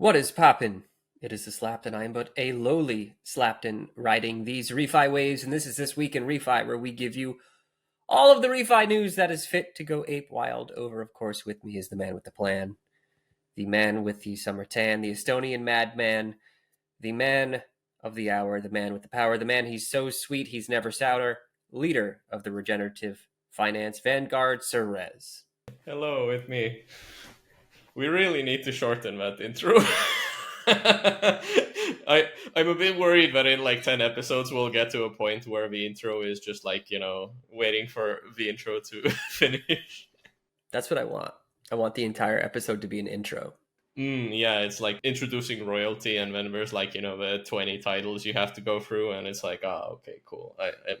What is poppin'? It is the Slaptain. I am but a lowly Slaptain riding these ReFi waves, and this is This Week in ReFi, where we give you all of the ReFi news that is fit to go ape wild over. Of course, with me is the man with the plan, the man with the summer tan, the Estonian madman, the man of the hour, the man with the power, the man he's so sweet he's never souter, leader of the regenerative finance vanguard, Sir Rez. Hello, it's me. We really need to shorten that intro. I'm a bit worried that in like 10 episodes we'll get to a point where the intro is just like, waiting for the intro to finish. That's what I want. I want the entire episode to be an intro. Yeah, it's like introducing royalty, and then there's like, the 20 titles you have to go through, and it's like, okay, cool.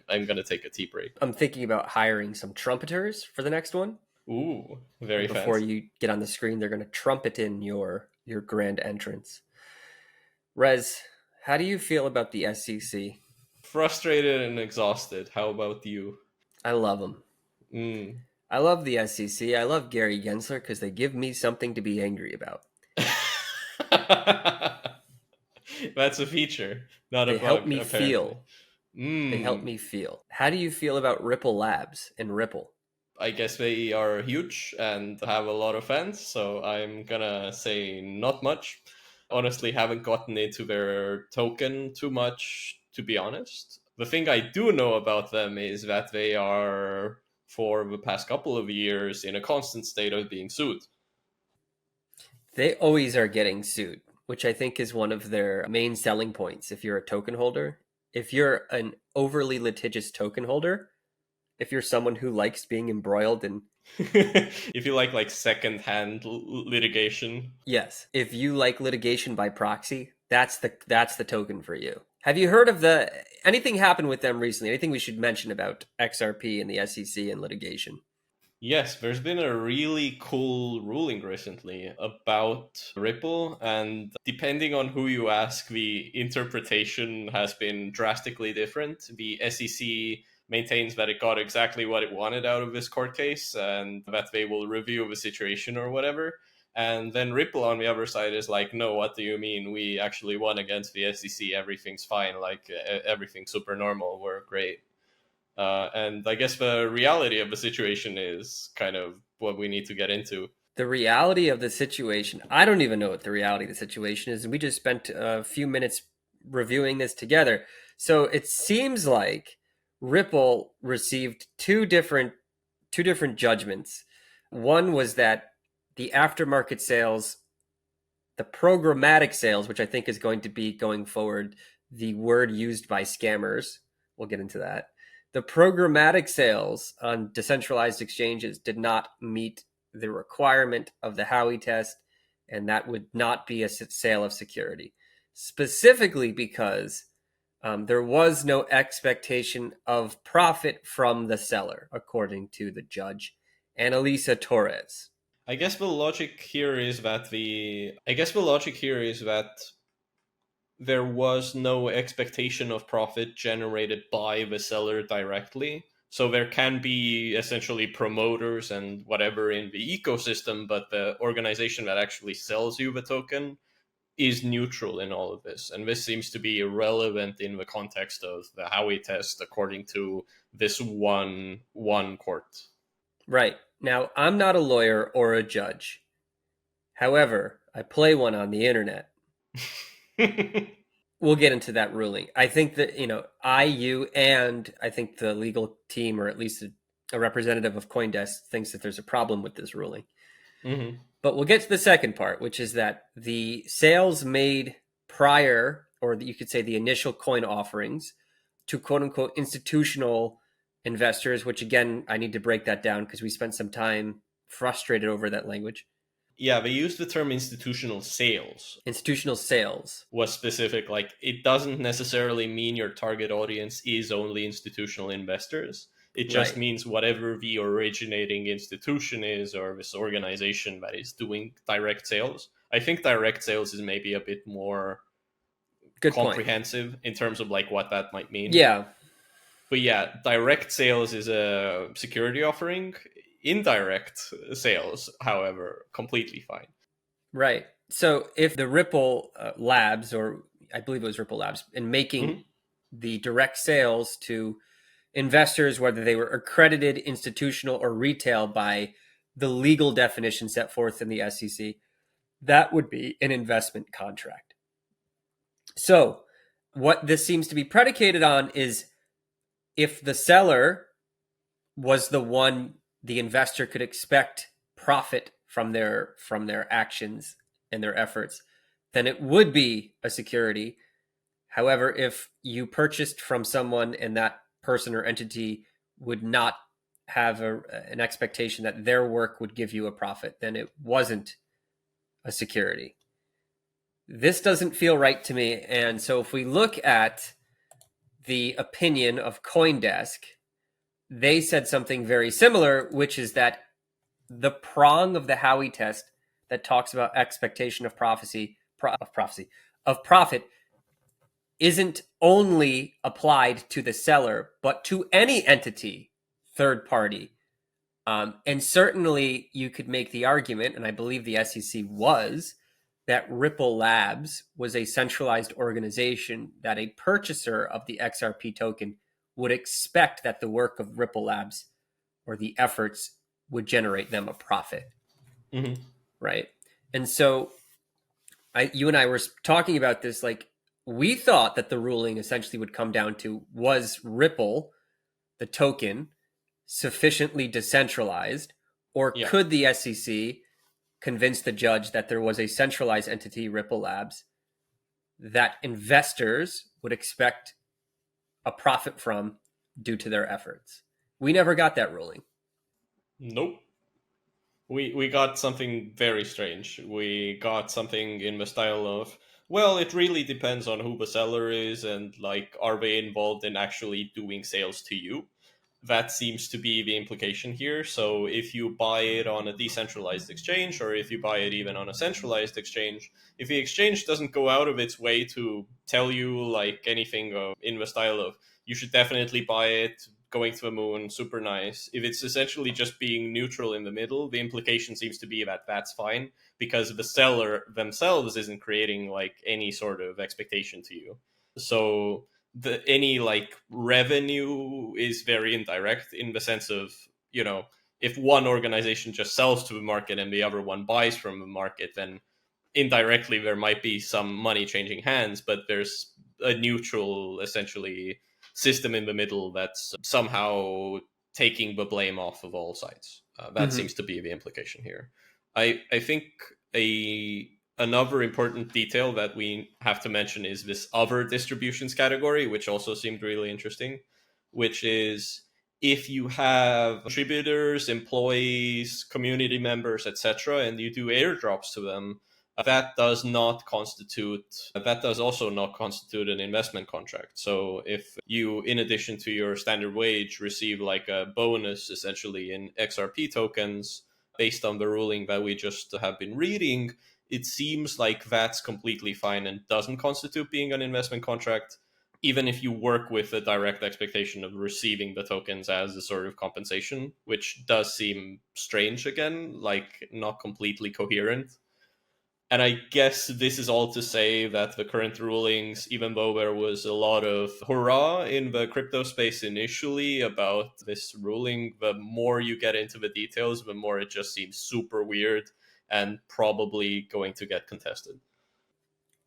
I'm gonna take a tea break. I'm thinking about hiring some trumpeters for the next one. Ooh, very fancy. Before you get on the screen, they're going to trumpet in your grand entrance. Rez, how do you feel about the SEC? Frustrated and exhausted. How about you? I love them. I love the SEC. I love Gary Gensler because they give me something to be angry about. That's a feature, not a bug. They help me apparently. feel. They help me feel. How do you feel about Ripple Labs and Ripple? I guess they are huge and have a lot of fans, so I'm gonna say not much. Honestly, haven't gotten into their token too much, to be honest. The thing I do know about them is that they are, for the past couple of years, in a constant state of being sued. They always are getting sued, which I think is one of their main selling points if you're a token holder. If you're an overly litigious token holder, if you're someone who likes being embroiled in... if you like second-hand litigation. Yes. If you like litigation by proxy, that's the token for you. Have you heard of anything happened with them recently? Anything we should mention about XRP and the SEC and litigation? Yes, there's been a really cool ruling recently about Ripple, and depending on who you ask, the interpretation has been drastically different. The SEC maintains that it got exactly what it wanted out of this court case and that they will review the situation or whatever. And then Ripple on the other side is like, no, what do you mean? We actually won against the SEC. Everything's fine. Like, everything's super normal. We're great. And I guess the reality of the situation is kind of what we need to get into. The reality of the situation, I don't even know what the reality of the situation is. We just spent a few minutes reviewing this together. So it seems like Ripple received two different judgments. One was that the aftermarket sales, the programmatic sales, which I think is going to be going forward the word used by scammers, we'll get into that. The programmatic sales on decentralized exchanges did not meet the requirement of the Howey test, and that would not be a sale of security, specifically because there was no expectation of profit from the seller, according to the judge, Annalisa Torres. I guess the logic here is that there was no expectation of profit generated by the seller directly. So there can be essentially promoters and whatever in the ecosystem, but the organization that actually sells you the token is neutral in all of this. And this seems to be irrelevant in the context of the Howey test, according to this one court. Right. Now, I'm not a lawyer or a judge. However, I play one on the internet. We'll get into that ruling. I think that, you, and I think the legal team, or at least a representative of CoinDesk, thinks that there's a problem with this ruling. Mm-hmm. But we'll get to the second part, which is that the sales made prior, or you could say the initial coin offerings, to quote-unquote institutional investors, which again, I need to break that down because we spent some time frustrated over that language. Yeah, they use the term institutional sales. Institutional sales was specific. Like, it doesn't necessarily mean your target audience is only institutional investors. It just means whatever the originating institution is, or this organization that is doing direct sales. I think direct sales is maybe a bit more comprehensive in terms of like what that might mean. Yeah. But yeah, direct sales is a security offering. Indirect sales, however, completely fine. Right. So if the Ripple Labs, or I believe it was Ripple Labs, in making Mhm. the direct sales to investors, whether they were accredited, institutional, or retail by the legal definition set forth in the SEC, that would be an investment contract. So what this seems to be predicated on is if the seller was the one the investor could expect profit from their actions and their efforts, then it would be a security. However, if you purchased from someone and that person or entity would not have an expectation that their work would give you a profit, then it wasn't a security. This doesn't feel right to me. And so if we look at the opinion of CoinDesk, they said something very similar, which is that the prong of the Howey test that talks about expectation of profit isn't only applied to the seller, but to any entity, third party. And certainly you could make the argument, and I believe the SEC was, that Ripple Labs was a centralized organization that a purchaser of the XRP token would expect that the work of Ripple Labs or the efforts would generate them a profit. Mhm. Right. And so you and I were talking about this, like we thought that the ruling essentially would come down to, was Ripple, the token, sufficiently decentralized, or Yeah. could the SEC convince the judge that there was a centralized entity, Ripple Labs, that investors would expect a profit from due to their efforts? We never got that ruling. Nope. We got something very strange. We got something in the style of, well, it really depends on who the seller is and like, are they involved in actually doing sales to you? That seems to be the implication here. So if you buy it on a decentralized exchange, or if you buy it even on a centralized exchange, if the exchange doesn't go out of its way to tell you like anything in the style of, you should definitely buy it, going to the moon, super nice. If it's essentially just being neutral in the middle, the implication seems to be that that's fine because the seller themselves isn't creating like any sort of expectation to you. So any like revenue is very indirect in the sense of, you know, if one organization just sells to the market and the other one buys from the market, then indirectly there might be some money changing hands, but there's a neutral essentially system in the middle that's somehow taking the blame off of all sides. That Mm-hmm. seems to be the implication here. I think a another important detail that we have to mention is this other distributions category, which also seemed really interesting, which is if you have contributors, employees, community members, etc., and you do airdrops to them, that does also not constitute an investment contract. So if you, in addition to your standard wage, receive like a bonus essentially in XRP tokens based on the ruling that we just have been reading, it seems like that's completely fine and doesn't constitute being an investment contract, even if you work with a direct expectation of receiving the tokens as a sort of compensation, which does seem strange again, like not completely coherent. And I guess this is all to say that the current rulings, even though there was a lot of hurrah in the crypto space initially about this ruling, the more you get into the details, the more it just seems super weird and probably going to get contested.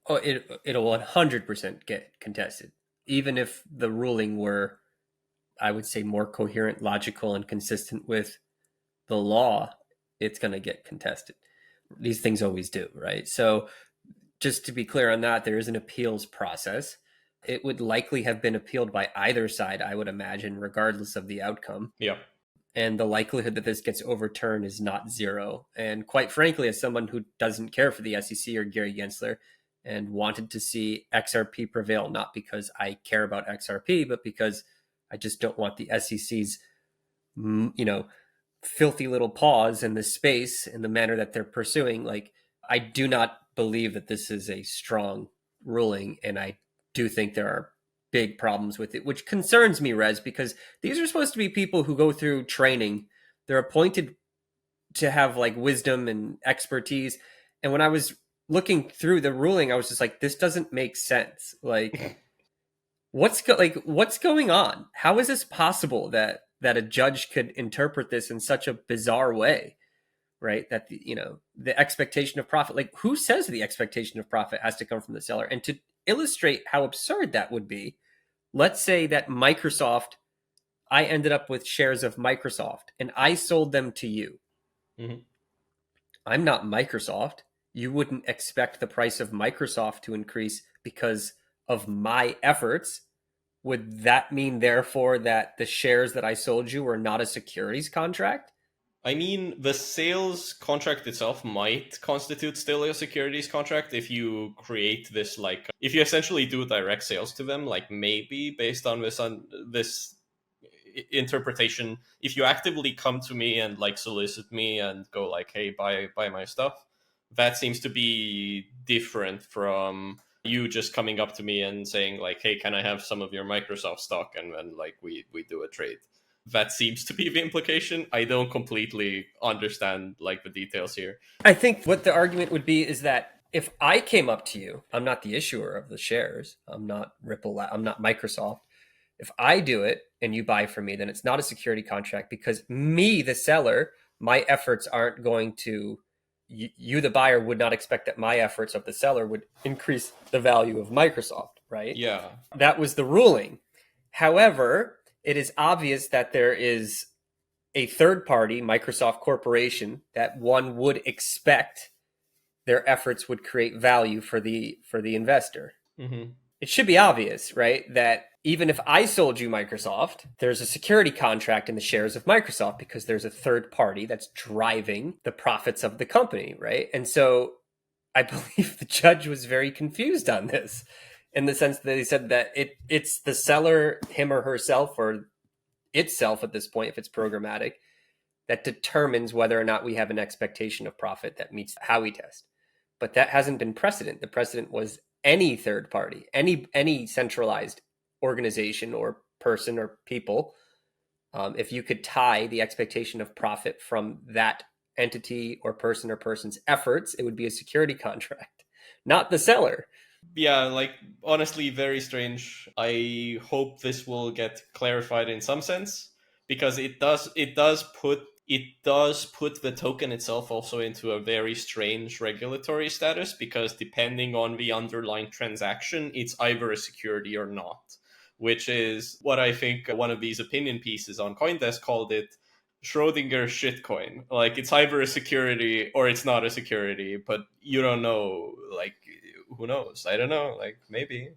Oh, it'll 100% get contested, even if the ruling were, I would say, more coherent, logical, and consistent with the law. It's going to get contested. These things always do, right? So, just to be clear on that, there is an appeals process. It would likely have been appealed by either side, I would imagine, regardless of the outcome. Yeah. And the likelihood that this gets overturned is not zero. And quite frankly, as someone who doesn't care for the SEC or Gary Gensler and wanted to see XRP prevail, not because I care about XRP, but because I just don't want the SEC's, filthy little paws in this space in the manner that they're pursuing. Like, I do not believe that this is a strong ruling, and I do think there are big problems with it, which concerns me, Rez, because these are supposed to be people who go through training. They're appointed to have like wisdom and expertise. And when I was looking through the ruling, I was just like, this doesn't make sense. Like, what's going on? How is this possible that a judge could interpret this in such a bizarre way? Right, that the expectation of profit, like, who says the expectation of profit has to come from the seller? And to illustrate how absurd that would be, let's say that I ended up with shares of Microsoft and I sold them to you. Mm-hmm. I'm not Microsoft. You wouldn't expect the price of Microsoft to increase because of my efforts. Would that mean, therefore, that the shares that I sold you were not a securities contract? I mean, the sales contract itself might constitute still a securities contract if you create this, like, if you essentially do direct sales to them, like maybe based on this interpretation, if you actively come to me and like solicit me and go like, hey, buy my stuff, that seems to be different from you just coming up to me and saying like, hey, can I have some of your Microsoft stock, and then like we do a trade. That seems to be the implication. I don't completely understand like the details here. I think what the argument would be is that if I came up to you, I'm not the issuer of the shares. I'm not Ripple. I'm not Microsoft. If I do it and you buy from me, then it's not a security contract because me, the seller, my efforts aren't going to, you, the buyer, would not expect that my efforts of the seller would increase the value of Microsoft, right? Yeah. That was the ruling. However, it is obvious that there is a third party, Microsoft Corporation, that one would expect their efforts would create value for the investor. Mm-hmm. It should be obvious, right, that even if I sold you Microsoft, there's a security contract in the shares of Microsoft because there's a third party that's driving the profits of the company, right? And so I believe the judge was very confused on this, in the sense that he said that it's the seller, him or herself, or itself at this point, if it's programmatic, that determines whether or not we have an expectation of profit that meets the Howey test. But that hasn't been precedent. The precedent was any third party, any centralized organization or person or people. If you could tie the expectation of profit from that entity or person's efforts, it would be a security contract, not the seller. Yeah, like honestly, very strange. I hope this will get clarified in some sense, because it does put the token itself also into a very strange regulatory status, because depending on the underlying transaction, it's either a security or not, which is what I think one of these opinion pieces on Coindesk called it: Schrodinger shitcoin. Like, it's either a security or it's not a security, but you don't know. Like, who knows? I don't know. Like, maybe.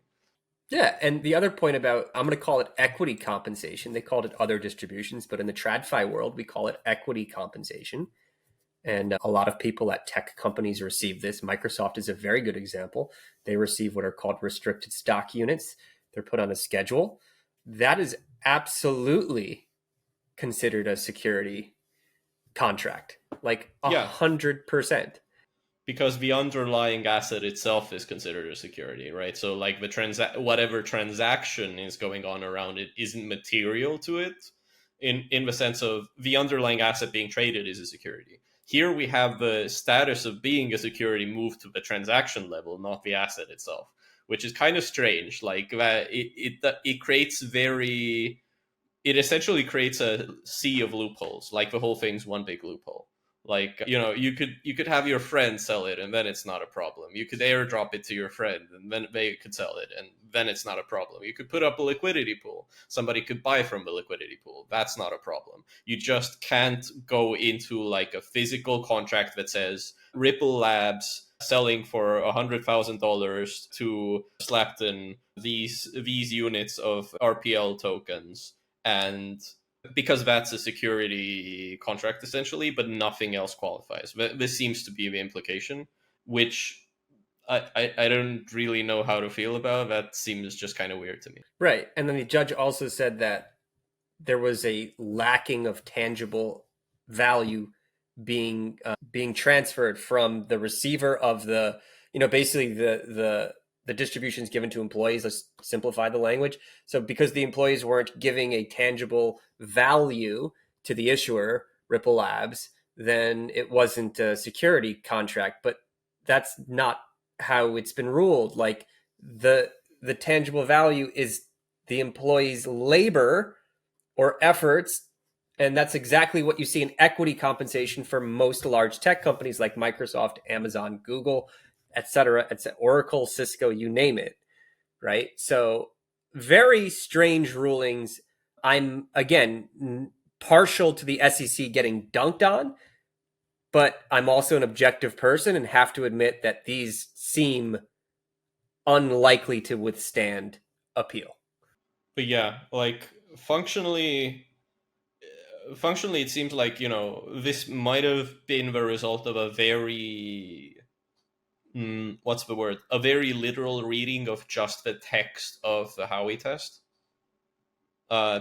Yeah, and the other point about, I'm going to call it equity compensation. They called it other distributions, but in the TradFi world, we call it equity compensation. And a lot of people at tech companies receive this. Microsoft is a very good example. They receive what are called restricted stock units. They're put on a schedule. That is absolutely considered a security contract, like Yeah, 100%. because the underlying asset itself is considered a security, right? So like whatever transaction is going on around it isn't material to it, in the sense of the underlying asset being traded is a security. Here we have the status of being a security moved to the transaction level, not the asset itself, which is kind of strange. Like that, it creates very it essentially creates a sea of loopholes. Like, the whole thing's one big loophole. Like, you could have your friend sell it and then it's not a problem. You could airdrop it to your friend and then they could sell it and then it's not a problem. You could put up a liquidity pool. Somebody could buy from the liquidity pool. That's not a problem. You just can't go into like a physical contract that says Ripple Labs selling for $100,000 to Slaptain these units of RPL tokens, and because that's a security contract essentially, but nothing else qualifies. This seems to be the implication, which I don't really know how to feel about. That seems just kind of weird to me. Right. And then the judge also said that there was a lacking of tangible value being transferred from the receiver of the, basically the distributions given to employees. Let's simplify the language. So because the employees weren't giving a tangible value to the issuer, Ripple Labs, then it wasn't a security contract. But that's not how it's been ruled. Like the tangible value is the employee's labor or efforts, and that's exactly what you see in equity compensation for most large tech companies like Microsoft, Amazon, Google, etc., Oracle, Cisco, you name it, right? So very strange rulings. I'm again partial to the SEC getting dunked on, but I'm also an objective person and have to admit that these seem unlikely to withstand appeal. But yeah, like functionally it seems like, this might have been the result of a very what's the word, a very literal reading of just the text of the Howey test.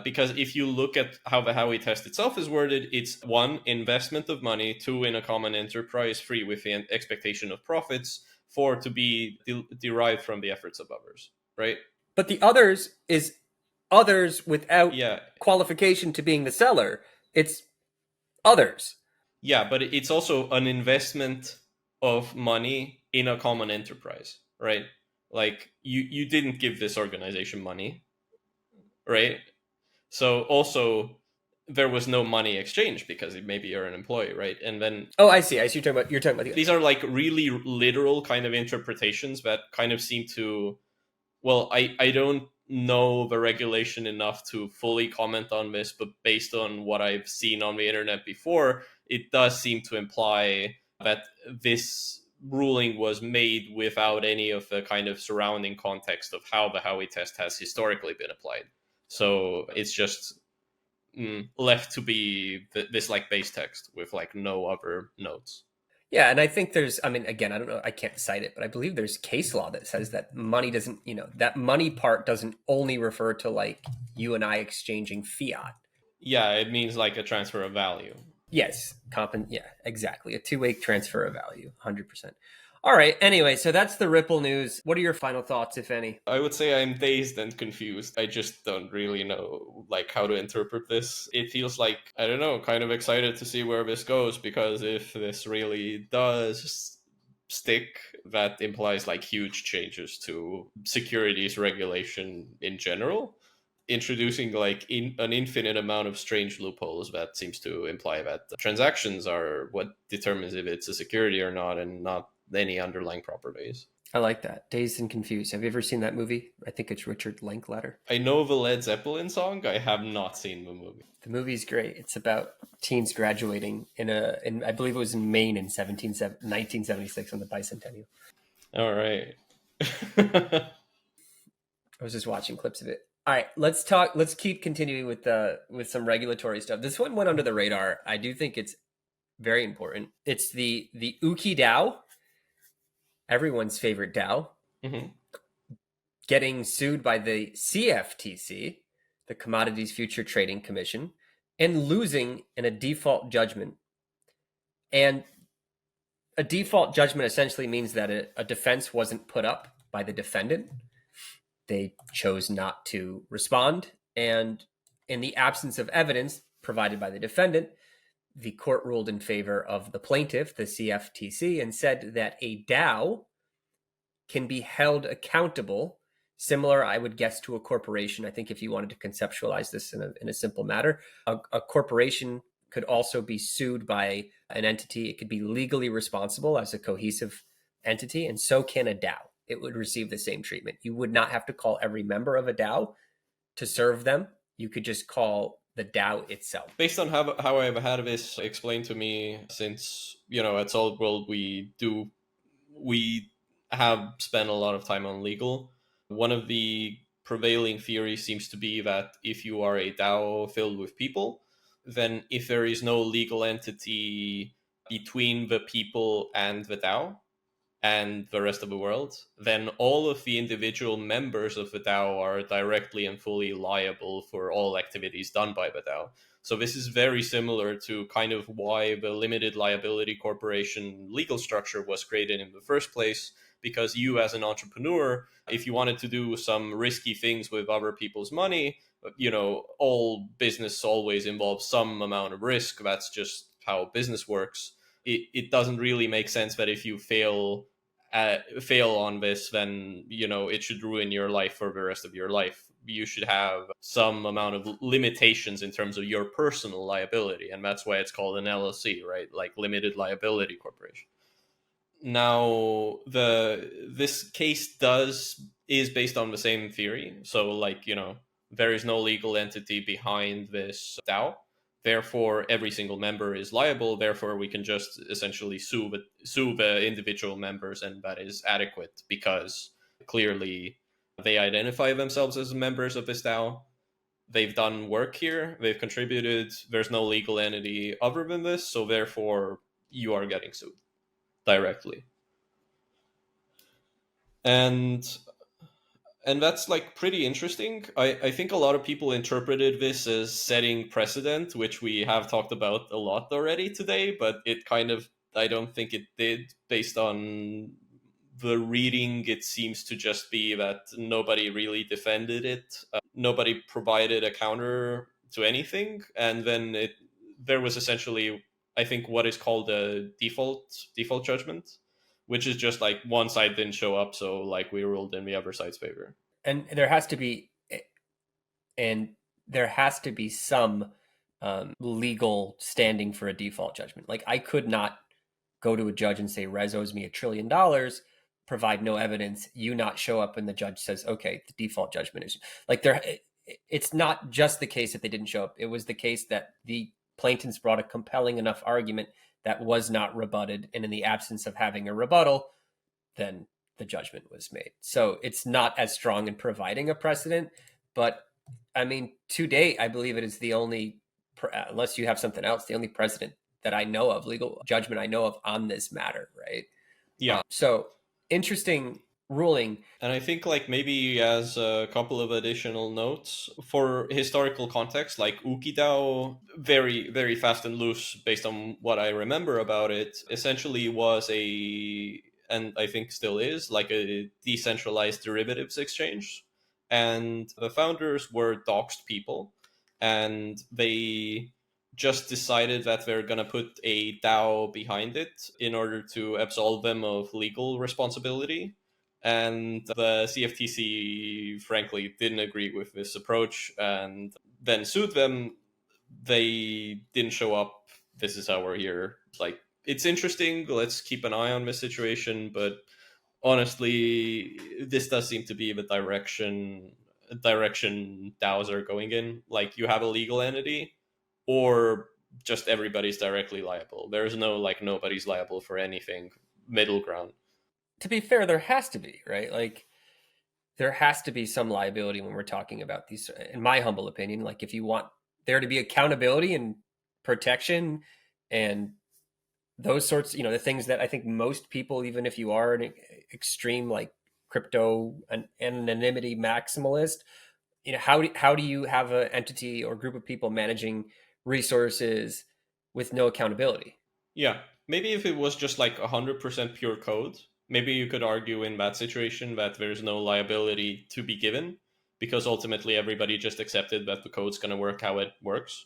Because if you look at how the Howey test itself is worded, it's one, investment of money, two, in a common enterprise, three, with the expectation of profits, four, to be derived from the efforts of others, right? But the others is others without Yeah. qualification to being the seller. It's others. Yeah, but it's also an investment of money in a common enterprise, right? Like you didn't give this organization money, right? So also there was no money exchange because maybe you're an employee, right? And then Oh, I see. You're talking about the these are like really literal kind of interpretations that kind of seem to, well, I don't know the regulation enough to fully comment on this, but based on what I've seen on the internet before, it does seem to imply that this ruling was made without any of the kind of surrounding context of how the Howey test has historically been applied. So it's just left to be this like base text with like no other notes. Yeah, and I think there's, I mean, again, I don't know, I can't cite it, but I believe there's case law that says that money doesn't, that money part doesn't only refer to like you and I exchanging fiat. Yeah, it means like a transfer of value. Yes, yeah, exactly. A two-way transfer of value, 100%. All right, anyway, so that's the Ripple news. What are your final thoughts, if any? I would say I'm dazed and confused. I just don't really know like how to interpret this. It feels like, I don't know, kind of excited to see where this goes, because if this really does stick, that implies like huge changes to securities regulation in general, introducing like an infinite amount of strange loopholes that seems to imply that transactions are what determines if it's a security or not, and not any underlying properties. I like that. Dazed and Confused. Have you ever seen that movie? I think it's Richard Linklater. I know the Led Zeppelin song. I have not seen the movie. The movie's great. It's about teens graduating in I believe it was in Maine in 1976 on the bicentennial. All right. I was just watching clips of it. All right, let's keep continuing with some regulatory stuff. This one went under the radar. I do think it's very important. It's the Ooki DAO, everyone's favorite DAO, Mm-hmm. getting sued by the CFTC, the Commodities Future Trading Commission, and losing in a default judgment. And a default judgment essentially means that a defense wasn't put up by the defendant. They chose not to respond. And in the absence of evidence provided by the defendant, the court ruled in favor of the plaintiff, the CFTC, and said that a DAO can be held accountable, similar, I would guess, to a corporation. I think if you wanted to conceptualize this in a simple matter, a corporation could also be sued by an entity. It could be legally responsible as a cohesive entity, and so can a DAO. It would receive the same treatment. You would not have to call every member of a DAO to serve them. You could just call the DAO itself. Based on how I've had this explained to me, since at Solid World we have spent a lot of time on legal. One of the prevailing theories seems to be that if you are a DAO filled with people, then if there is no legal entity between the people and the DAO and the rest of the world, then all of the individual members of the DAO are directly and fully liable for all activities done by the DAO. So this is very similar to kind of why the limited liability corporation legal structure was created in the first place, because you as an entrepreneur, if you wanted to do some risky things with other people's money, all business always involves some amount of risk. That's just how business works. It doesn't really make sense that if you fail fail on this, then it should ruin your life for the rest of your life. You should have some amount of limitations in terms of your personal liability, and that's why it's called an LLC, right? Like limited liability corporation. Now, this case is based on the same theory. So, like, there is no legal entity behind this DAO. Therefore, every single member is liable. Therefore, we can just essentially sue the individual members, and that is adequate because clearly they identify themselves as members of this DAO. They've done work here. They've contributed. There's no legal entity other than this, so therefore you are getting sued directly. And that's like pretty interesting. I think a lot of people interpreted this as setting precedent, which we have talked about a lot already today, but it kind of, I don't think it did. Based on the reading, it seems to just be that nobody really defended it. Nobody provided a counter to anything. And then there was essentially, I think, what is called a default judgment, which is just like one side didn't show up, so like we ruled in the other side's favor. And there has to be some legal standing for a default judgment. Like I could not go to a judge and say Rez owes me $1 trillion, provide no evidence, you not show up, and the judge says, okay, the default judgment is like there. It's not just the case that they didn't show up. It was the case that the plaintiffs brought a compelling enough argument that was not rebutted, and in the absence of having a rebuttal, then the judgment was made. So it's not as strong in providing a precedent, but I mean, to date, I believe it is the only, unless you have something else, the only precedent that I know of, legal judgment I know of on this matter, right? Yeah. So interesting ruling. And I think like maybe as a couple of additional notes for historical context, like Ooki DAO, very, very fast and loose based on what I remember about it, essentially was and I think still is, like a decentralized derivatives exchange. And the founders were doxed people, and they just decided that they're going to put a DAO behind it in order to absolve them of legal responsibility. And the CFTC, frankly, didn't agree with this approach and then sued them. They didn't show up. This is how we're here. Like, it's interesting. Let's keep an eye on this situation. But honestly, this does seem to be the direction DAOs are going in. Like, you have a legal entity, or just everybody's directly liable. There's no like nobody's liable for anything middle ground. To be fair, there has to be, right? Like there has to be some liability when we're talking about these, in my humble opinion. Like if you want there to be accountability and protection and those sorts, the things that I think most people, even if you are an extreme like crypto anonymity maximalist, how do you have an entity or group of people managing resources with no accountability? Yeah, maybe if it was just like 100% pure code, maybe you could argue in that situation that there's no liability to be given because ultimately everybody just accepted that the code's going to work how it works.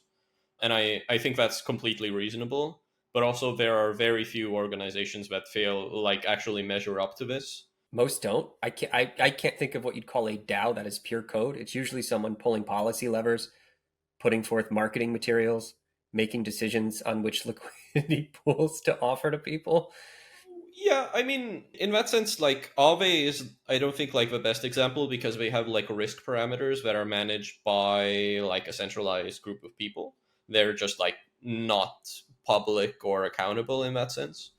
And I think that's completely reasonable. But also there are very few organizations that fail like actually measure up to this. Most don't. I can't think of what you'd call a DAO that is pure code. It's usually someone pulling policy levers, putting forth marketing materials, making decisions on which liquidity pools to offer to people. Yeah, I mean, in that sense, like Aave is, I don't think like the best example because they have like risk parameters that are managed by like a centralized group of people. They're just like not public or accountable in that sense.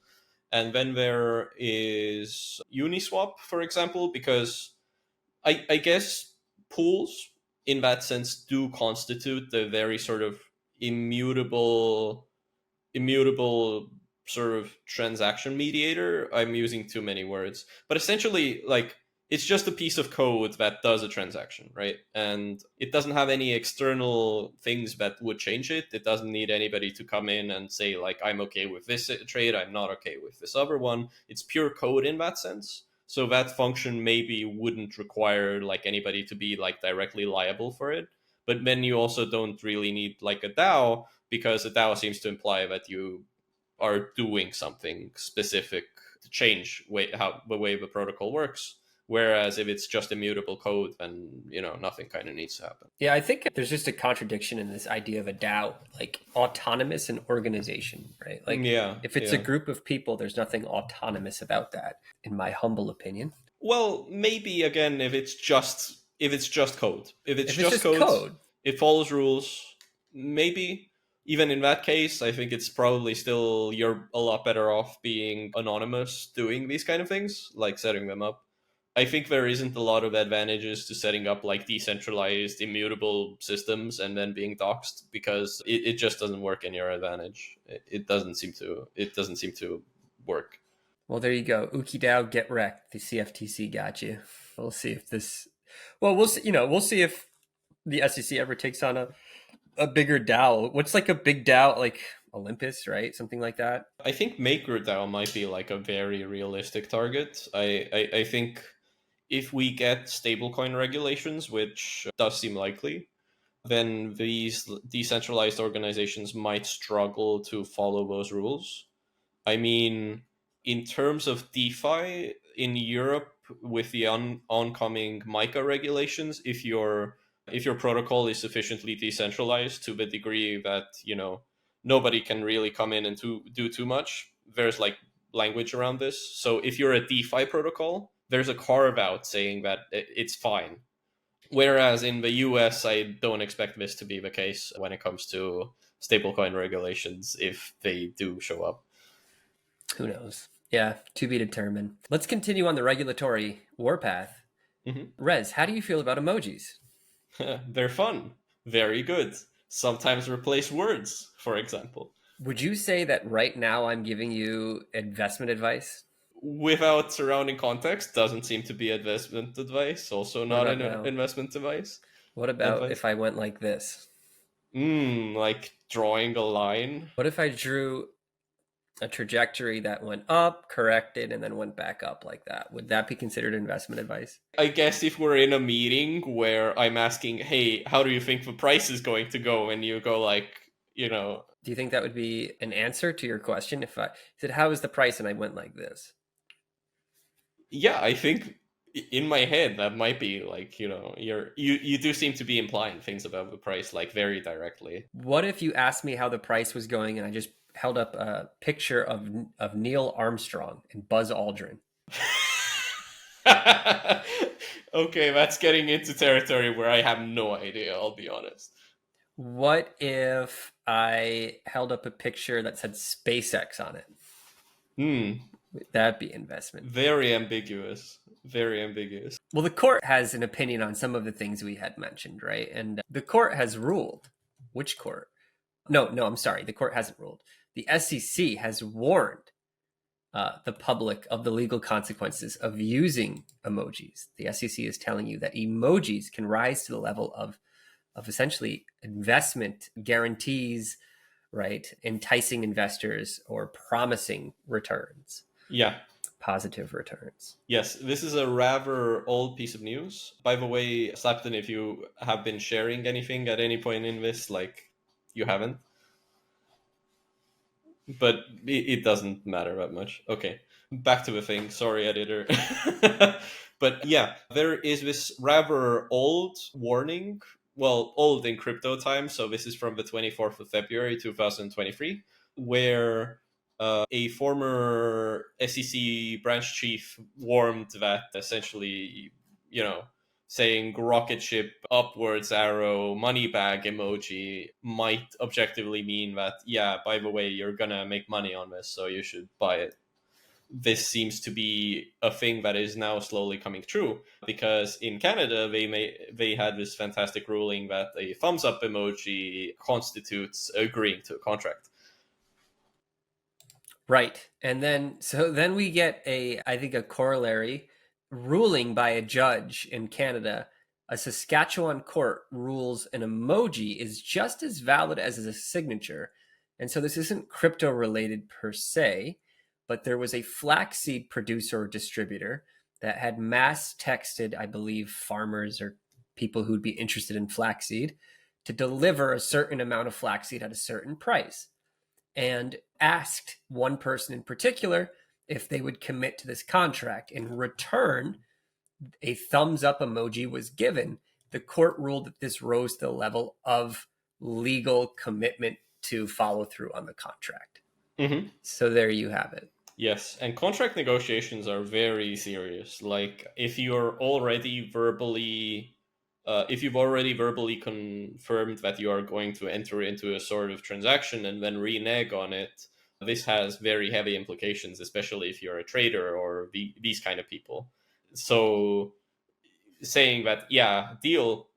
And then there is Uniswap, for example, because I guess pools in that sense do constitute the very sort of immutable sort of transaction mediator. I'm using too many words, but essentially like it's just a piece of code that does a transaction, right? And it doesn't have any external things that would change it. It doesn't need anybody to come in and say like I'm okay with this trade, I'm not okay with this other one. It's pure code in that sense. So that function maybe wouldn't require like anybody to be like directly liable for it. But then you also don't really need like a DAO, because a DAO seems to imply that you are doing something specific to change the way the protocol works. Whereas if it's just immutable code, then nothing kind of needs to happen. Yeah, I think there's just a contradiction in this idea of a DAO, like autonomous and organization, right? Like if it's a group of people, there's nothing autonomous about that, in my humble opinion. Well, maybe again if it's just code. If it's just code, it follows rules. Maybe even in that case, I think it's probably still you're a lot better off being anonymous doing these kind of things, like setting them up. I think there isn't a lot of advantages to setting up like decentralized, immutable systems and then being doxed, because it just doesn't work in your advantage. It doesn't seem to work. Well, there you go. Ooki DAO, get wrecked. The CFTC got you. We'll see if this. Well, we'll see. We'll see if the SEC ever takes on a bigger DAO. What's like a big DAO, like Olympus, right? Something like that. I think MakerDAO might be like a very realistic target. I think if we get stablecoin regulations, which does seem likely, then these decentralized organizations might struggle to follow those rules. I mean, in terms of DeFi in Europe, with the oncoming MiCA regulations, if your protocol is sufficiently decentralized to the degree that nobody can really come in and do too much, there's like language around this. So if you're a DeFi protocol, there's a carve out saying that it's fine. Whereas in the US, I don't expect this to be the case when it comes to stablecoin regulations, if they do show up. Who knows? Yeah, to be determined. Let's continue on the regulatory warpath. Mm-hmm. Rez, how do you feel about emojis? They're fun. Very good. Sometimes replace words, for example. Would you say that right now I'm giving you investment advice? Without surrounding context, doesn't seem to be investment advice. Also not an investment advice. What about if I went like this? Like drawing a line? What if I drew a trajectory that went up, corrected, and then went back up like that? Would that be considered investment advice? I guess if we're in a meeting where I'm asking, hey, how do you think the price is going to go? And you go like, Do you think that would be an answer to your question? If I said, how is the price? And I went like this. Yeah, I think in my head that might be like, you do seem to be implying things about the price like very directly. What if you asked me how the price was going and I just held up a picture of Neil Armstrong and Buzz Aldrin? Okay, that's getting into territory where I have no idea, I'll be honest. What if I held up a picture that said SpaceX on it? Would that be investment? Very ambiguous. Very ambiguous. Well, the court has an opinion on some of the things we had mentioned, right? And the court has ruled. Which court? No, I'm sorry. The court hasn't ruled. The SEC has warned the public of the legal consequences of using emojis. The SEC is telling you that emojis can rise to the level of essentially investment guarantees, right? Enticing investors or promising returns. Yeah. Positive returns. Yes, this is a rather old piece of news. By the way, Slaptain, if you have been sharing anything at any point in this, like you haven't. But it doesn't matter that much. Okay, back to the thing. Sorry, editor. But yeah, there is this rather old warning. Well, old in crypto time. So this is from the 24th of February, 2023, where a former SEC branch chief warned that essentially, saying rocket ship, upwards arrow, money bag emoji might objectively mean that, yeah, by the way, you're gonna make money on this, so you should buy it. This seems to be a thing that is now slowly coming true, because in Canada, they had this fantastic ruling that a thumbs up emoji constitutes agreeing to a contract. Right. And then we get I think a corollary ruling by a judge in Canada. A Saskatchewan court rules an emoji is just as valid as a signature. And so this isn't crypto related per se, but there was a flaxseed producer or distributor that had mass texted, I believe, farmers or people who'd be interested in flaxseed to deliver a certain amount of flaxseed at a certain price, and asked one person in particular if they would commit to this contract. In return, a thumbs up emoji was given. The court ruled that this rose to the level of legal commitment to follow through on the contract. So there you have it. Yes, and contract negotiations are very serious. Like if you're already verbally, if you've already verbally confirmed that you are going to enter into a sort of transaction and then renege on it, this has very heavy implications, especially if you're a trader or these kind of people. So saying that, yeah, deal,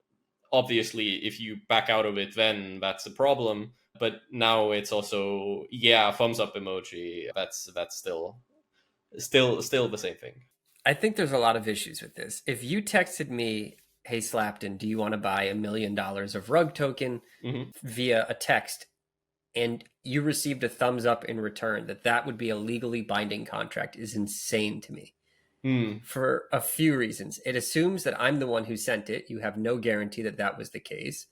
obviously, if you back out of it, then that's a problem. But now it's also, yeah, thumbs up emoji. That's still the same thing. I think there's a lot of issues with this. If you texted me, hey Slaptain, do you want to buy $1 million of rug token via a text, and you received a thumbs up in return, that would be a legally binding contract is insane to me. For a few reasons. It assumes that I'm the one who sent it. You have no guarantee that that was the case.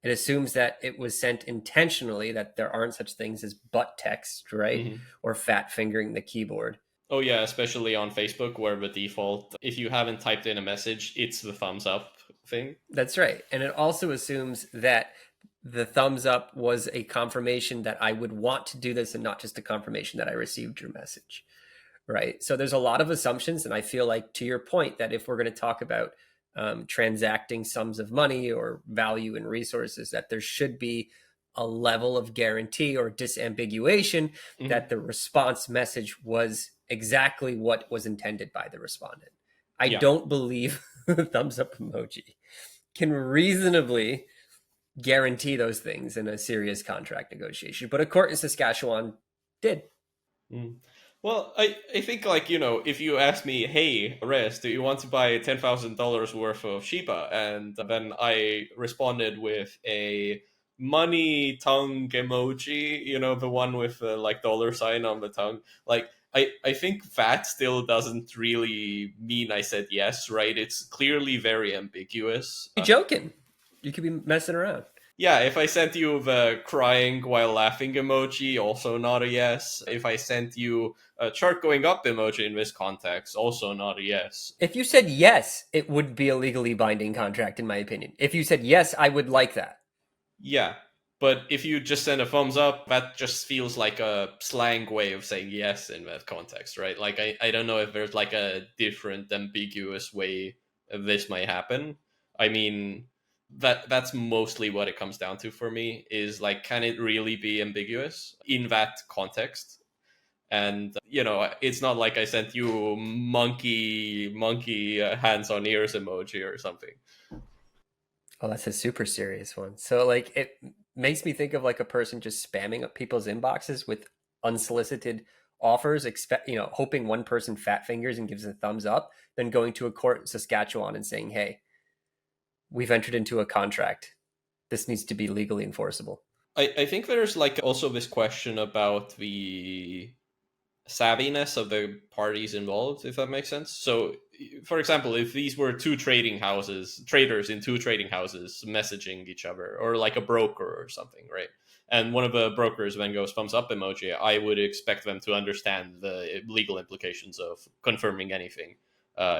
It assumes that it was sent intentionally, that there aren't such things as butt text, right? Or fat fingering the keyboard. Oh yeah, especially on Facebook, where the default, if you haven't typed in a message, it's the thumbs up thing. That's right. And it also assumes that the thumbs up was a confirmation that I would want to do this and not just a confirmation that I received your message. Right. So there's a lot of assumptions. And I feel like, to your point, that if we're going to talk about transacting sums of money or value and resources, that there should be a level of guarantee or disambiguation that the response message was exactly what was intended by the respondent. I don't believe the thumbs up emoji can reasonably guarantee those things in a serious contract negotiation. But a court in Saskatchewan did. Well, I think, like, you know, if you ask me, hey, Rez, do you want to buy $10,000 worth of Shiba? And then I responded with a money tongue emoji, you know, the one with the like dollar sign on the tongue. Like, I think that still doesn't really mean I said yes, right? It's clearly very ambiguous. You're joking. You could be messing around. Yeah, if I sent you the crying while laughing emoji, also not a yes. If I sent you a chart going up emoji in this context, also not a yes. If you said yes, it would be a legally binding contract, in my opinion. If you said yes, I would like that. Yeah, but if you just send a thumbs up, that just feels like a slang way of saying yes in that context, right? Like, I don't know if there's like a different ambiguous way this might happen. I mean, that's mostly what it comes down to for me, is like, can it really be ambiguous in that context? And you know, it's not like I sent you monkey hands on ears emoji or something. Oh, that's a super serious one. So like, it makes me think of like a person just spamming up people's inboxes with unsolicited offers, hoping one person fat fingers and gives a thumbs up, then going to a court in Saskatchewan and saying, hey, we've entered into a contract. This needs to be legally enforceable. I think there's like also this question about the savviness of the parties involved, if that makes sense. So, for example, if these were traders in two trading houses messaging each other, or like a broker or something, right? And one of the brokers then goes thumbs up emoji, I would expect them to understand the legal implications of confirming anything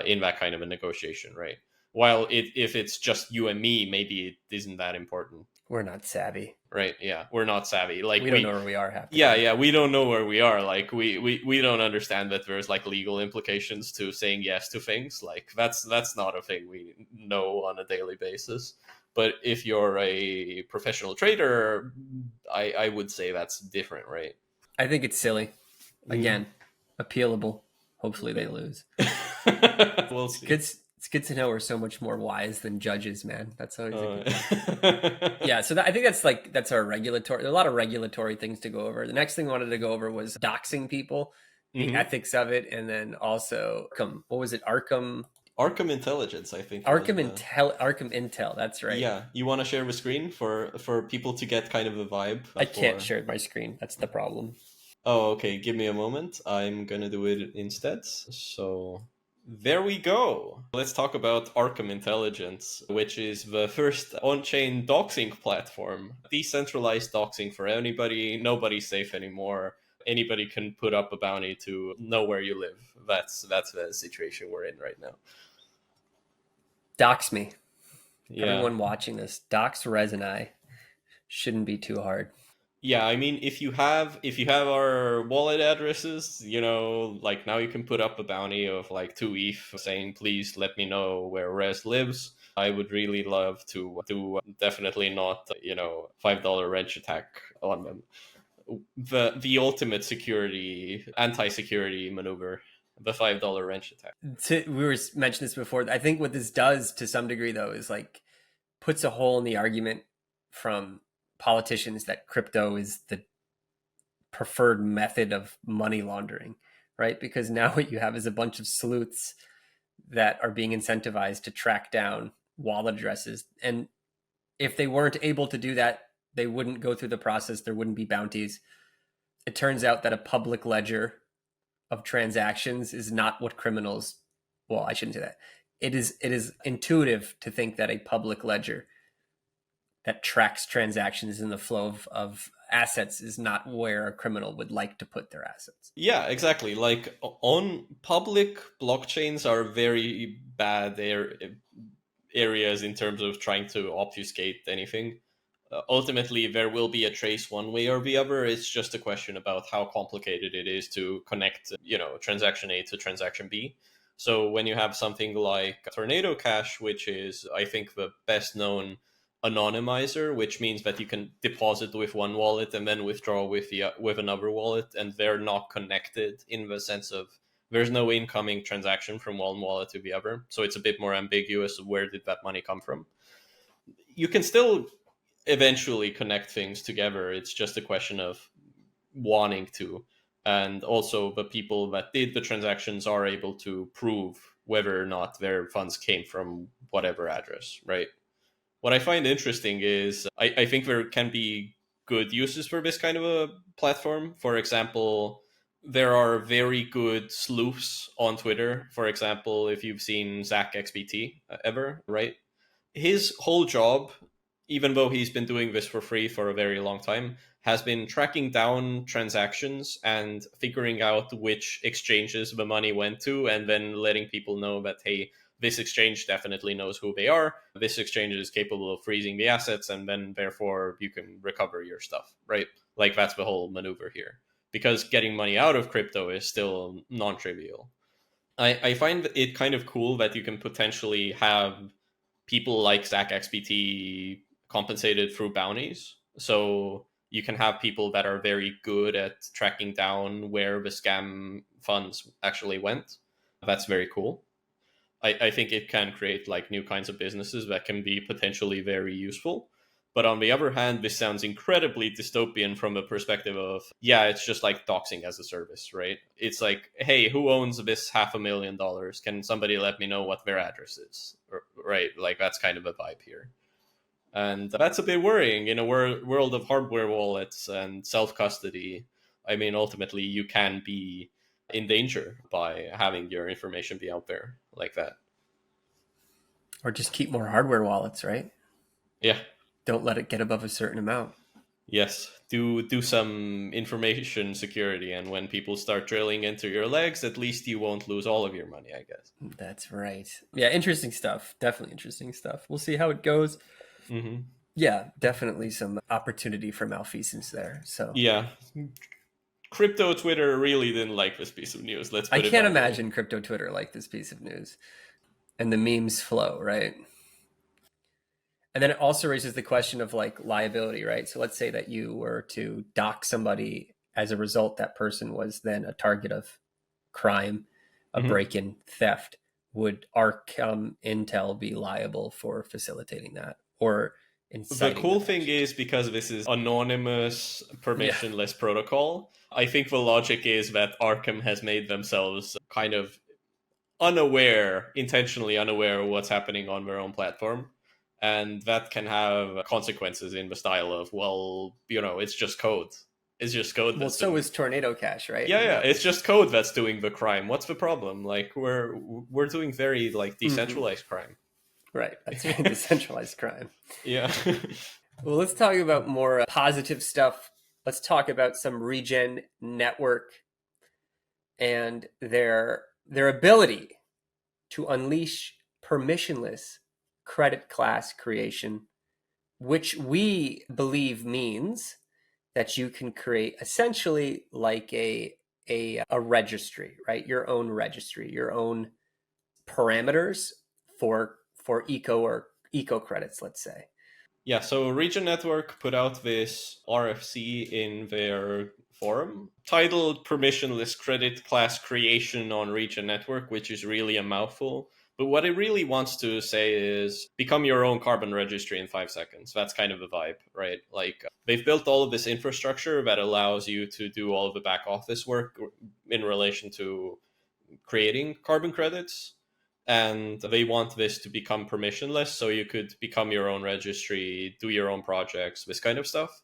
in that kind of a negotiation, right? While if it's just you and me, maybe it isn't that important. We're not savvy. Right, yeah, we're not savvy. Like, we don't know where we are. Yeah, we don't know where we are. Like, we don't understand that there's like legal implications to saying yes to things. Like, that's not a thing we know on a daily basis. But if you're a professional trader, I would say that's different, right? I think it's silly. Again, appealable. Hopefully they lose. We'll see. It's good to know we're so much more wise than judges, man. That's always a good thing. Yeah, so I think that's our regulatory. There are a lot of regulatory things to go over. The next thing I wanted to go over was doxing people, the ethics of it, and then also what was it? Arkham Intelligence, I think. Arkham Intel. That's right. Yeah, you want to share the screen for people to get kind of a vibe? I can't share my screen. That's the problem. Oh, okay. Give me a moment. I'm gonna do it instead. So. There we go. Let's talk about Arkham Intelligence, which is the first on-chain doxing platform. Decentralized doxing for anybody. Nobody's safe anymore. Anybody can put up a bounty to know where you live. That's the situation we're in right now. Dox me. Yeah. Everyone watching this, dox Rez and I. Shouldn't be too hard. Yeah, I mean, if you have our wallet addresses, like now you can put up a bounty of like 2 ETH saying, please let me know where Rez lives. I would really love to do definitely not, $5 wrench attack on them. The ultimate anti-security maneuver, the $5 wrench attack. We were mentioning this before. I think what this does to some degree, though, is like puts a hole in the argument from politicians that crypto is the preferred method of money laundering, right? Because now what you have is a bunch of sleuths that are being incentivized to track down wallet addresses. And if they weren't able to do that, they wouldn't go through the process. There wouldn't be bounties. It turns out that a public ledger of transactions is not what criminals, well, I shouldn't say that. It is intuitive to think that a public ledger that tracks transactions in the flow of assets is not where a criminal would like to put their assets. Yeah, exactly. Like on public blockchains are very bad areas in terms of trying to obfuscate anything. Ultimately, there will be a trace one way or the other. It's just a question about how complicated it is to connect, transaction A to transaction B. So when you have something like Tornado Cash, which is, I think, the best known anonymizer, which means that you can deposit with one wallet and then withdraw with another wallet, and they're not connected in the sense of there's no incoming transaction from one wallet to the other. So it's a bit more ambiguous of where did that money come from. You can still eventually connect things together. It's just a question of wanting to. And also the people that did the transactions are able to prove whether or not their funds came from whatever address, right? What I find interesting is I think there can be good uses for this kind of a platform. For example, there are very good sleuths on Twitter. For example, if you've seen Zach XBT ever, right? His whole job, even though he's been doing this for free for a very long time, has been tracking down transactions and figuring out which exchanges the money went to, and then letting people know that, hey, this exchange definitely knows who they are. This exchange is capable of freezing the assets, and then therefore you can recover your stuff, right? Like that's the whole maneuver here. Because getting money out of crypto is still non-trivial. I find it kind of cool that you can potentially have people like Zach XBT compensated through bounties. So you can have people that are very good at tracking down where the scam funds actually went. That's very cool. I think it can create like new kinds of businesses that can be potentially very useful. But on the other hand, this sounds incredibly dystopian from the perspective of, yeah, it's just like doxing as a service, right? It's like, hey, who owns this $500,000? Can somebody let me know what their address is? Right? Like that's kind of a vibe here. And that's a bit worrying in a world of hardware wallets and self-custody. I mean, ultimately, you can be in danger by having your information be out there like that. Or just keep more hardware wallets, right? Yeah. Don't let it get above a certain amount. Yes, do some information security, and when people start drilling into your legs, at least you won't lose all of your money, I guess. That's right. Yeah, interesting stuff. Definitely interesting stuff. We'll see how it goes. Mm-hmm. Yeah, definitely some opportunity for malfeasance there. So yeah, crypto Twitter really didn't like this piece of news. I can't imagine crypto Twitter like this piece of news, and the memes flow, right? And then it also raises the question of like liability, right? So let's say that you were to dox somebody as a result, that person was then a target of crime, a break-in, theft. Would Arkham Intel be liable for facilitating that or inciting? The cool thing is, because this is anonymous, permissionless protocol, I think the logic is that Arkham has made themselves kind of intentionally unaware of what's happening on their own platform. And that can have consequences in the style of, well, it's just code. It's just code. Well, so is Tornado Cash, right? Yeah, it's just code that's doing the crime. What's the problem? Like we're doing very like decentralized crime. Right, that's very decentralized crime. Yeah. Well, let's talk about more positive stuff. let's talk about some Regen Network and their ability to unleash permissionless credit class creation, which we believe means that you can create essentially like a registry, right? Your own registry, your own parameters for eco credits, let's say. Yeah, so Regen Network put out this RFC in their forum titled Permissionless Credit Class Creation on Regen Network, which is really a mouthful. But what it really wants to say is become your own carbon registry in 5 seconds. That's kind of the vibe, right? Like they've built all of this infrastructure that allows you to do all of the back office work in relation to creating carbon credits, and they want this to become permissionless, so you could become your own registry, do your own projects, this kind of stuff.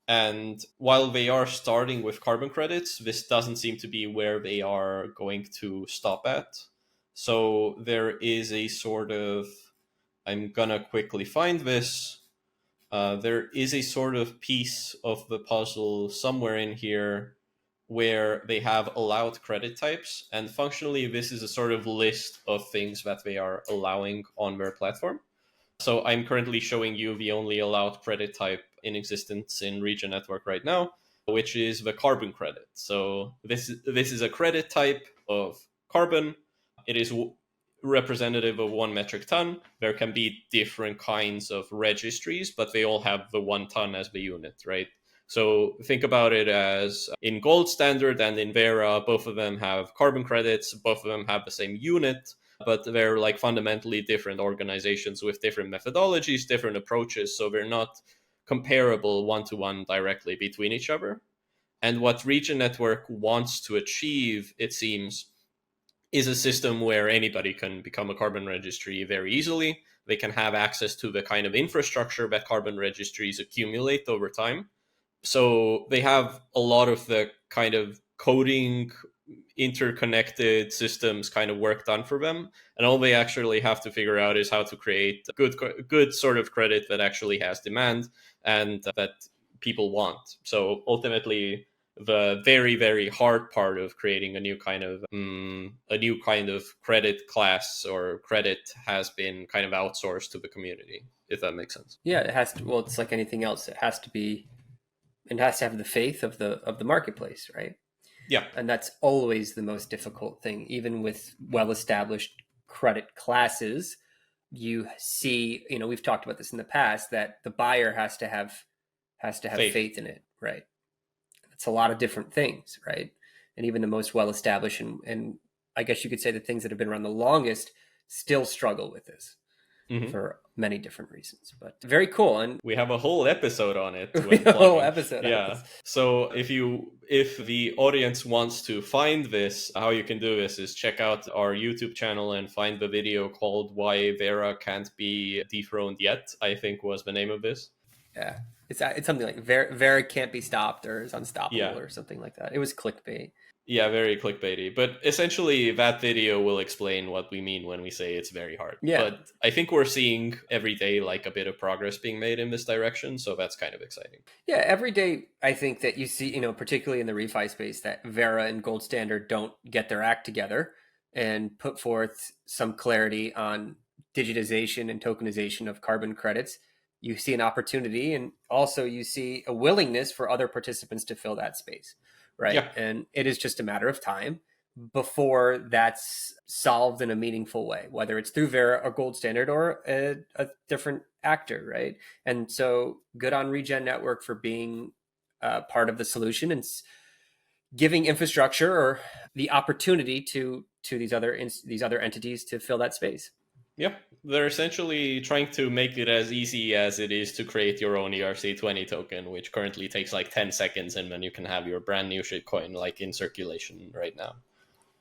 And while they are starting with carbon credits, this doesn't seem to be where they are going to stop at. So there is a sort of, I'm gonna quickly find this. There is a sort of piece of the puzzle somewhere in here where they have allowed credit types, and functionally this is a sort of list of things that they are allowing on their platform. So I'm currently showing you the only allowed credit type in existence in Regen Network right now, which is the carbon credit. So this is a credit type of carbon. It is representative of 1 metric ton. There can be different kinds of registries, but they all have the 1 ton as the unit, right? So think about it as in gold standard and in Vera, both of them have carbon credits, both of them have the same unit, but they're like fundamentally different organizations with different methodologies, different approaches. So they're not comparable one-to-one directly between each other. And what Regen Network wants to achieve, it seems, is a system where anybody can become a carbon registry very easily. They can have access to the kind of infrastructure that carbon registries accumulate over time. So they have a lot of the kind of coding, interconnected systems kind of work done for them, and all they actually have to figure out is how to create good sort of credit that actually has demand and that people want. So ultimately, the very, very hard part of creating a new kind of credit class or credit has been kind of outsourced to the community, if that makes sense. Yeah, it has to. Well, it's like anything else. It has to have the faith of the marketplace, right? Yeah. And that's always the most difficult thing. Even with well-established credit classes, you see, we've talked about this in the past, that the buyer has to have faith in it, right? It's a lot of different things, right? And even the most well-established and I guess you could say the things that have been around the longest still struggle with this. Mm-hmm. For many different reasons, but very cool. And we have a whole episode on it. A whole episode. Yeah. So if the audience wants to find this, how you can do this is check out our YouTube channel and find the video called "Why Vera Can't Be Dethroned Yet," I think was the name of this. Yeah, it's something like Vera can't be stopped or is unstoppable or something like that. It was clickbait. Yeah, very clickbaity. But essentially, that video will explain what we mean when we say it's very hard. Yeah. But I think we're seeing every day like a bit of progress being made in this direction. So that's kind of exciting. Yeah, every day I think that you see, particularly in the ReFi space, that Vera and Gold Standard don't get their act together and put forth some clarity on digitization and tokenization of carbon credits. You see an opportunity, and also you see a willingness for other participants to fill that space. Right. Yeah. And it is just a matter of time before that's solved in a meaningful way, whether it's through Vera or Gold Standard or a different actor. Right. And so good on Regen Network for being part of the solution and giving infrastructure or the opportunity to these other entities to fill that space. Yeah, they're essentially trying to make it as easy as it is to create your own ERC20 token, which currently takes like 10 seconds, and then you can have your brand new shitcoin like in circulation right now.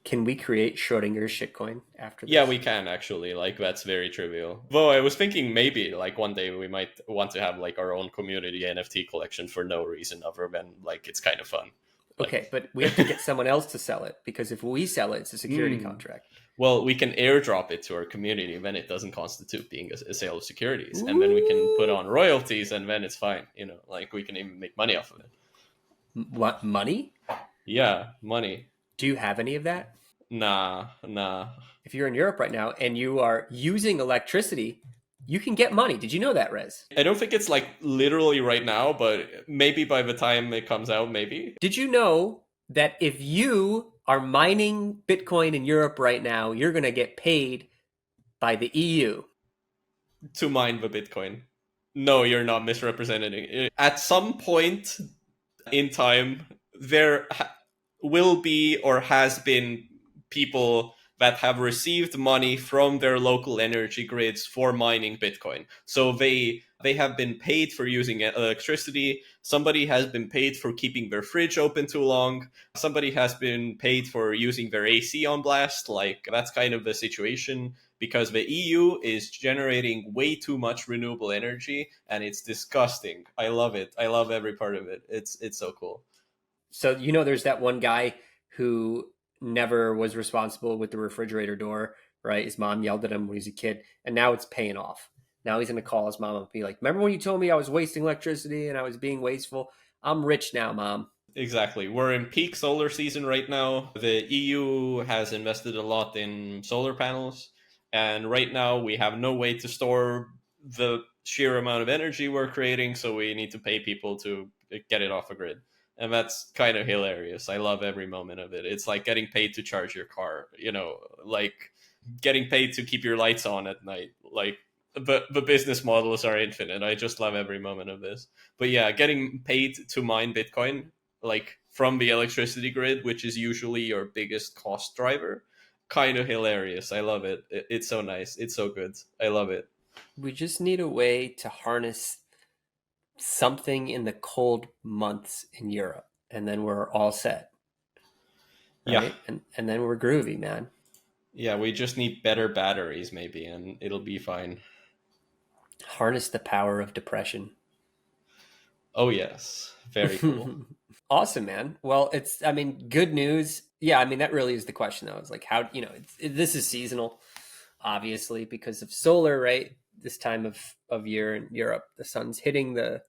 Can we create Schrodinger's shitcoin after this? Yeah, we can actually. Like, that's very trivial. Though I was thinking maybe like one day we might want to have like our own community NFT collection for no reason other than like it's kind of fun. Okay, but we have to get someone else to sell it, because if we sell it, it's a security contract. Well, we can airdrop it to our community, and then it doesn't constitute being a sale of securities. Ooh. And then we can put on royalties, and then it's fine. Like we can even make money off of it. What, money? Yeah, money. Do you have any of that? Nah. If you're in Europe right now and you are using electricity, you can get money. Did you know that, Rez? I don't think it's like literally right now, but maybe by the time it comes out, maybe. Did you know that if you are mining Bitcoin in Europe right now, you're going to get paid by the EU? To mine the Bitcoin. No, you're not misrepresenting it. At some point in time, there will be or has been people that have received money from their local energy grids for mining Bitcoin. So they have been paid for using electricity. Somebody has been paid for keeping their fridge open too long. Somebody has been paid for using their AC on blast. Like that's kind of the situation because the EU is generating way too much renewable energy and it's disgusting. I love it. I love every part of it. It's so cool. So, you know, there's that one guy who never was responsible with the refrigerator door, right? His mom yelled at him when he was a kid, and now it's paying off. Now he's going to call his mom and be like, remember when you told me I was wasting electricity and I was being wasteful? I'm rich now, mom. Exactly. We're in peak solar season right now. The EU has invested a lot in solar panels, and right now we have no way to store the sheer amount of energy we're creating, so we need to pay people to get it off a grid. And that's kind of hilarious. I love every moment of it. It's like getting paid to charge your car, like getting paid to keep your lights on at night. Like the business models are infinite. I just love every moment of this. But yeah, getting paid to mine Bitcoin like from the electricity grid, which is usually your biggest cost driver. Kind of hilarious. I love it. It's so nice. It's so good. I love it. We just need a way to harness something in the cold months in Europe, and then we're all set, Yeah. right? And then we're groovy, man. Yeah, we just need better batteries maybe and it'll be fine. Harness the power of depression. Oh yes. Very cool. Awesome, man. Well, I mean, good news. Yeah, I mean, that really is the question, though. It's like, how, this is seasonal, obviously, because of solar, right? This time of year in Europe, the sun's hitting the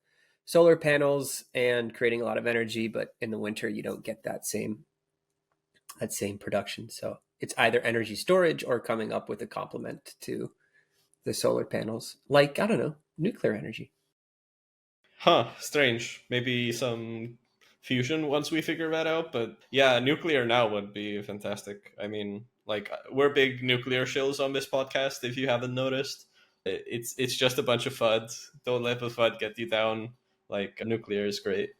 solar panels and creating a lot of energy, but in the winter, you don't get that same production. So it's either energy storage or coming up with a complement to the solar panels, like, I don't know, nuclear energy. Huh, strange. Maybe some fusion once we figure that out. But yeah, nuclear now would be fantastic. I mean, like we're big nuclear shills on this podcast. If you haven't noticed, it's just a bunch of FUD. Don't let the FUD get you down. Like nuclear is great.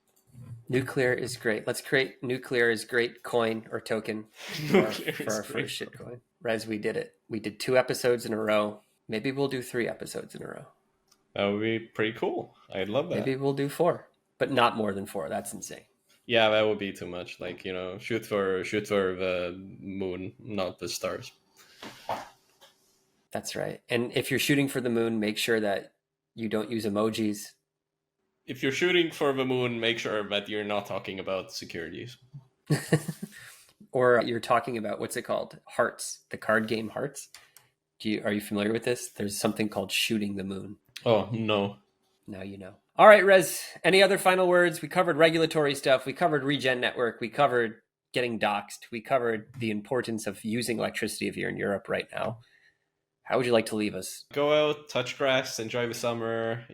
Nuclear is great. Let's create nuclear is great coin or token for our, Nuclear for is our great. first shitcoin. Rez, we did it. We did 2 episodes in a row. Maybe we'll do 3 episodes in a row. That would be pretty cool. I'd love that. Maybe we'll do 4, but not more than 4. That's insane. Yeah, that would be too much. Like shoot for the moon, not the stars. That's right. And if you're shooting for the moon, make sure that you don't use emojis. If you're shooting for the moon, make sure that you're not talking about securities. Or you're talking about, what's it called? Hearts, the card game Hearts. Are you familiar with this? There's something called shooting the moon. Oh no. Now you know. All right, Rez, any other final words? We covered regulatory stuff. We covered Regen Network. We covered getting doxed. We covered the importance of using electricity if you're in Europe right now. How would you like to leave us? Go out, touch grass, enjoy the summer.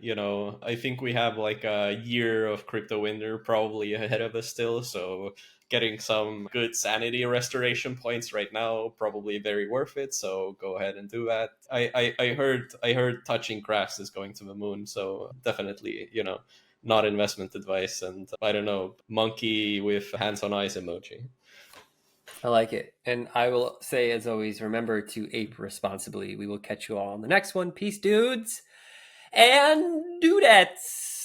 I think we have like a year of crypto winter probably ahead of us still. So getting some good sanity restoration points right now probably very worth it. So go ahead and do that. I heard touching grass is going to the moon. So definitely, not investment advice. And I don't know, monkey with hands on eyes emoji. I like it. And I will say, as always, remember to ape responsibly. We will catch you all on the next one. Peace, dudes and dudettes.